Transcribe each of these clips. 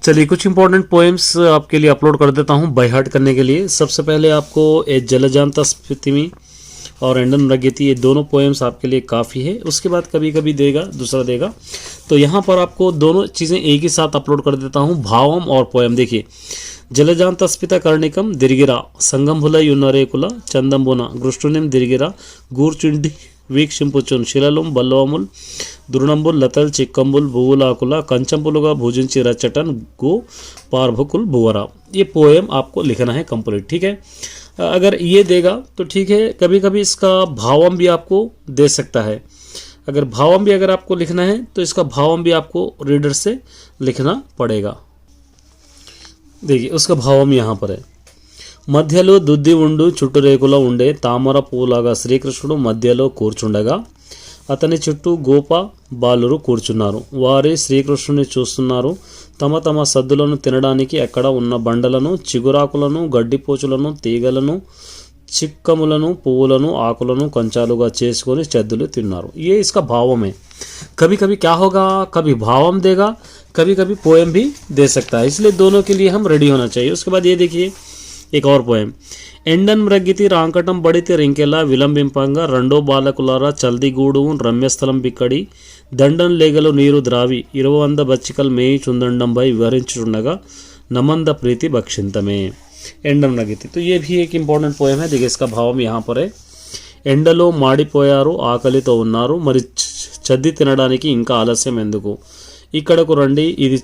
चलिए कुछ important poems आपके लिए अपलोड कर देता हूँ बाय हार्ट करने के लिए। सबसे पहले आपको ए जलजांता स्फीतिमी और एंडन मृगयति, ये दोनों पोएम्स आपके लिए काफ़ी है। उसके बाद कभी कभी देगा दूसरा देगा, तो यहाँ पर आपको दोनों चीज़ें एक ही साथ अपलोड कर देता हूँ, भावम और पोएम। देखिए, जलजांत स्फीत कर्णिकम दिर्गिरा संगंभुल युन्नरेकुल चंदंबुना गृष्टुनिम दिर्गिरा गूर्चुंडी వీక్షింపుచున్ శిలలం బల్లవముల్ దుర్ణంబుల్ లతల్ చిక్కంబుల్ భువులాకుల कंचंपुलुगा भुजिंची रचटन गो पार्भकुल भुवरा। ये पोएम आपको लिखना है कंप्लीट, ठीक है। अगर ये देगा तो ठीक है, कभी कभी इसका भावम भी आपको दे सकता है। अगर भावम भी अगर आपको लिखना है तो इसका भावम भी आपको रीडर से लिखना पड़ेगा। देखिए उसका भावम यहाँ पर है। మధ్యలో దుద్ది ఉండు చుట్టురేకుల ఉండే తామర పూలాగా శ్రీకృష్ణుడు మధ్యలో కూర్చుండగా అతని చుట్టూ గోప బాలురు కూర్చున్నారు. వారే శ్రీకృష్ణుని చూస్తున్నారు. తమ తమ సద్దులను తినడానికి అక్కడ ఉన్న బండలను, చిగురాకులను, గడ్డిపోచులను, తీగలను, చిక్కములను, పువ్వులను, ఆకులను కంచాలుగా చేసుకొని చెద్దులు తిన్నారు। ये इसका भावम है। कभी कभी क्या होगा, कभी भावम देगा, कभी कभी पोएम भी दे सकता है, इसलिए दोनों के लिए हम रेडी होना चाहिए। उसके बाद ये देखिए एक और पोएम, ఎండన్ మ్రగ్గితి రాంకటం బడితి రింకెలా విలంబింపంగా రెండో బాలకులారా చల్ది గూడు రమ్యస్థలం బిక్కడి దండం లేగలు నీరు ద్రావి 200 బచ్చికల్ మేయి చుందండంపై వివరించుండగా నమంద ప్రీతి భక్షింతమే। ఎండన్ మ్రగ్గితి, तो ये भी एक इंपॉर्टेंट पोएम है। देखिए इसका भावम यहाँ पर है। ఎండలో మాడిపోయారు ఆకలితో ఉన్నారు మరి చద్ది తినడానికి ఇంకా ఆలస్యం ఎందుకు, ఇక్కడకు రండి ఇది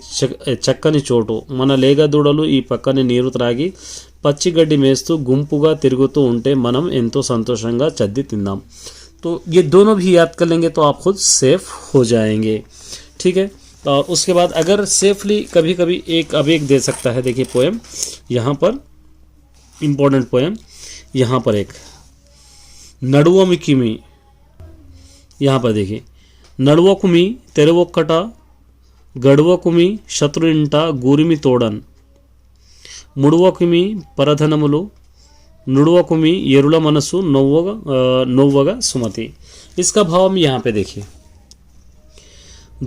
చక్కని చోటు, మన లేగదూడలు ఈ పక్కనే నీరు త్రాగి పచ్చిగడ్డి మేస్తూ గుంపుగా తిరుగుతూ ఉంటే మనం ఎంతో సంతోషంగా చద్ది తిందాం। तो ये दोनों भी याद कर लेंगे तो आप खुद सेफ हो जाएंगे, ठीक है। और उसके बाद अगर सेफली कभी कभी अब एक दे सकता है। देखिए पोएम यहाँ पर इम्पोर्टेंट पोएम, यहाँ पर एक నడువమికిమి, यहाँ पर देखिए నడువకుమి తెరవొక్కట గడువకుమి శత్రు ఇంట గూరిమి తోడన్ ముడువకుమి పరధనములు నుడువకుమి ఎరుల మనసు నొవ్వగా సుమతి। इसका भाव यहाँ पे देखिए,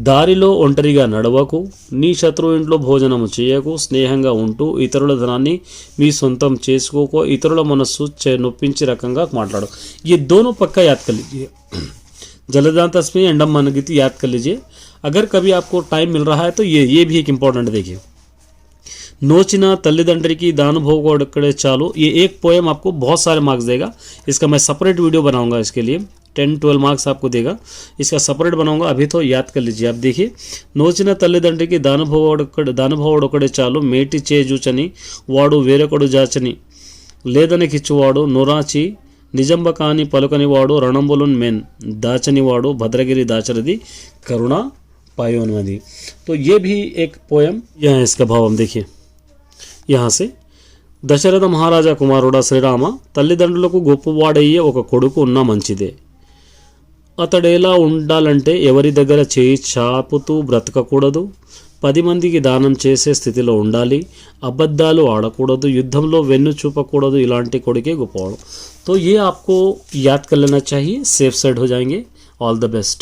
దారిలో ఒంటరిగా నడవకు, నీ శత్రువు ఇంట్లో భోజనము చేయకు, స్నేహంగా ఉంటూ ఇతరుల ధనాన్ని మీ సొంతం చేసుకోకో, ఇతరుల మనస్సు నొప్పించి రకంగా మాట్లాడు। ये दोनों पक्का याद कर लीजिए। जलजांत स्फीति एंडम मृगयति याद कर लीजिए। अगर कभी आपको टाइम मिल रहा है तो ये भी एक इंपॉर्टेंट देखिए। नोचिना तल्लिदंड्रिकी दानुभोगोड़े चालू, ये एक पोएम आपको बहुत सारे मार्क्स देगा। इसका मैं सेपरेट वीडियो बनाऊंगा, इसके लिए 10-12 मार्क्स आपको देगा, इसका सेपरेट बनाऊंगा। अभी तो याद कर लीजिए। आप देखिए, नोचिना तल्लिदंड्रिकी दानुभोगोड़े चालू మేటి చేజూచని వాడు వేరొకడు జాచని లేదని కిచ్చువాడు నొరాచి నిజంబ కాని పలుకని వాడు రణంబులున్ మెన్ దాచని వాడు భద్రగిరి దాచరది కరుణ పాయోన్మది। तो ये भी एक पोएम यहाँ इसका भाव हम देखिए। यहाँ से దశరథ మహారాజా కుమారుడా శ్రీరామ తల్లిదండ్రులకు గొప్పవాడయ్యే ఒక కొడుకు ఉన్నా మంచిదే, అతడేలా ఉండాలంటే ఎవరి దగ్గర చేయి చాపుతూ బ్రతకకూడదు, 10 మందికి దానం చేసే స్థితిలో ఉండాలి, అబద్ధాలు ఆడకూడదు, యుద్ధంలో వెన్ను చూపకూడదు, ఇలాంటి కొడుకే గొప్పవాడు। तो ये आपको याद कर लेना चाहिए, सेफ साइड हो जाएंगे। All the best.